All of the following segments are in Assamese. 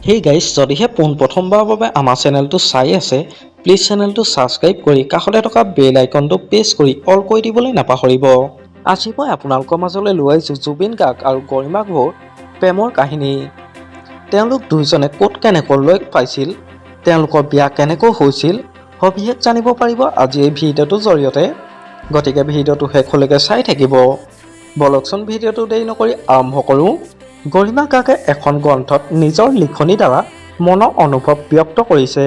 হেই গাইজ, যদিহে পোনপ্ৰথমবাৰৰ বাবে আমাৰ চেনেলটো চাই আছে, প্লিজ চেনেলটো ছাবস্ক্ৰাইব কৰি কাষতে থকা বেল আইকনটো প্ৰেছ কৰি অল কৰি দিবলৈ নাপাহৰিব। আজি মই আপোনালোকৰ মাজলৈ লৈ আহিছোঁ জুবিন গাৰ্গ আৰু গৰিমা ঘৰৰ প্ৰেমৰ কাহিনী। তেওঁলোক দুয়োজনে ক'ত কেনেকৈ লগ পাইছিল, তেওঁলোকৰ বিয়া কেনেকৈ হৈছিল, সবিশেষ জানিব পাৰিব আজি এই ভিডিঅ'টোৰ জৰিয়তে। গতিকে ভিডিঅ'টো শেষলৈকে চাই থাকিব। বলকচোন ভিডিঅ'টো দেৰি নকৰি আৰম্ভ কৰোঁ। গৰিমা গাৰ্গে এখন গ্ৰন্থত নিজৰ লিখনিৰ দ্বাৰা মনৰ অনুভৱ ব্যক্ত কৰিছে।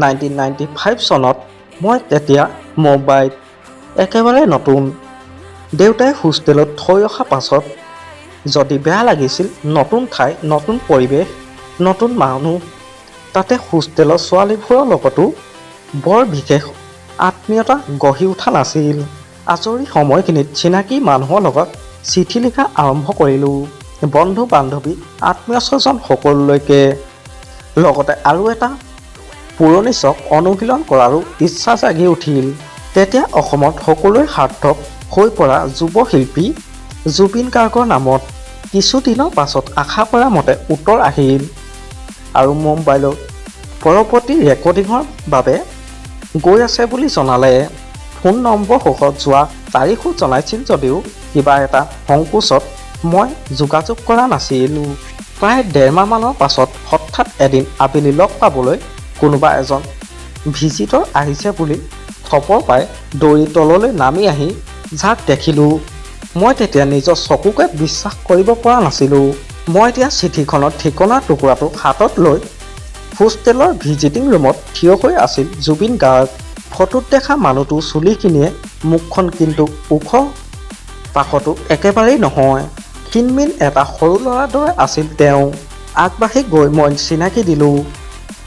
1995 চনত মই তেতিয়া মুম্বাইত একেবাৰে নতুন। দেউতাই হোষ্টেলত থৈ অহা পাছত যদি বেয়া লাগিছিল, নতুন ঠাই, নতুন পৰিৱেশ, নতুন মানুহ, তাতে হোষ্টেলৰ ছোৱালীবোৰৰ লগতো বৰ বিশেষ আত্মীয়তা গঢ়ি উঠা নাছিল। আজৰি সময়খিনিত চিনাকি মানুহৰ লগত চিঠি লিখা আৰম্ভ কৰিলোঁ, বন্ধু বান্ধৱী, আত্মীয় স্বজন সকলোলৈকে। লগতে আৰু এটা পুৰণি চখ অনুশীলন কৰাৰো ইচ্ছা জাগি উঠিল। তেতিয়া অসমত সকলোৰে সাৰ্থক হৈ পৰা যুৱ শিল্পী জুবিন গাৰ্গৰ নামত কিছুদিনৰ পাছত আশা কৰা মতে উত্তৰ আহিল আৰু মুম্বাইলৈ পৰৱৰ্তী ৰেকৰ্ডিঙৰ বাবে গৈ আছে বুলি জনালে। ফোন নম্বৰ সহ যোৱা তাৰিখো জনাইছিল যদিও কিবা এটা সংকোচত মই যোগাযোগ কৰা নাছিলোঁ। প্ৰায় ডেৰমাহমানৰ পাছত হঠাৎ এদিন আবেলি লগ পাবলৈ কোনোবা এজন ভিজিটৰ আহিছে বুলি খবৰ পাই দৌৰি তললৈ নামি আহি যাক দেখিলোঁ, মই তেতিয়া নিজৰ চকুকে বিশ্বাস কৰিব পৰা নাছিলোঁ। মই এতিয়া চিঠিখনৰ ঠিকনাৰ টুকুৰাটো হাতত লৈ হোষ্টেলৰ ভিজিটিং ৰুমত থিয় হৈ আছিল জুবিন গাৰ্গ। ফটোত দেখা মানুহটো চুলিখিনিয়ে মুখখন কিন্তু ওখ পাখতো একেবাৰেই নহয়। ক্ষীণমিন এটা সৰু ল'ৰাৰ দৰে আছিল তেওঁ। আগবাঢ়ি গৈ মই চিনাকি দিলোঁ।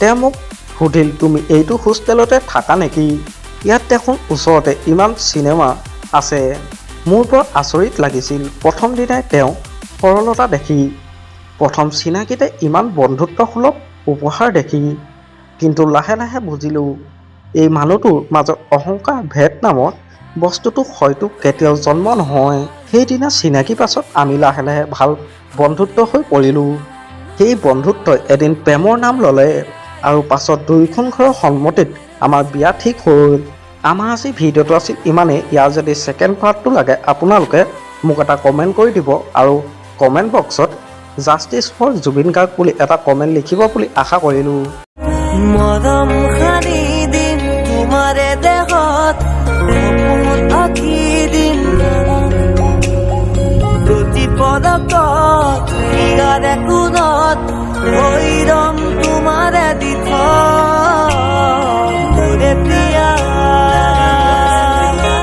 তেওঁ মোক সুধিল, তুমি এইটো হোষ্টেলতে থাকা নেকি? ইয়াত দেখোন ওচৰতে ইমান চিনেমা আছে। মোৰ বৰ আচৰিত লাগিছিল প্ৰথম দিনাই তেওঁ সৰলতা দেখি, প্ৰথম চিনাকিতে ইমান বন্ধুত্বসুলভ উপহাৰ দেখি। কিন্তু লাহে লাহে বুজিলোঁ এই মানুহটোৰ মাজত অহংকাৰ ভেদ নামৰ বস্তুটো হয়তো কেতিয়াও জন্ম নহয়। সেইদিনা চিনাকি পাছত আমি লাহে লাহে ভাল বন্ধুত্ব হৈ পৰিলোঁ। সেই বন্ধুত্বই এদিন প্ৰেমৰ নাম ল'লে আৰু পাছত দুয়োখন ঘৰৰ সন্মতিত আমাৰ বিয়া ঠিক হ'ল। আমাৰ আজি ভিডিঅ'টো আছিল ইমানেই। ইয়াৰ যদি ছেকেণ্ড পাৰ্টটো লাগে আপোনালোকে মোক এটা কমেণ্ট কৰি দিব আৰু কমেণ্ট বক্সত জাষ্টিছ ফৰ জুবিন গাৰ্গ বুলি এটা কমেণ্ট লিখিব বুলি আশা কৰিলোঁ। মৰম সানি দিম তোমাৰে দেহত, আঁকি দিম প্ৰতি পদকত, ইয়াৰে কোণত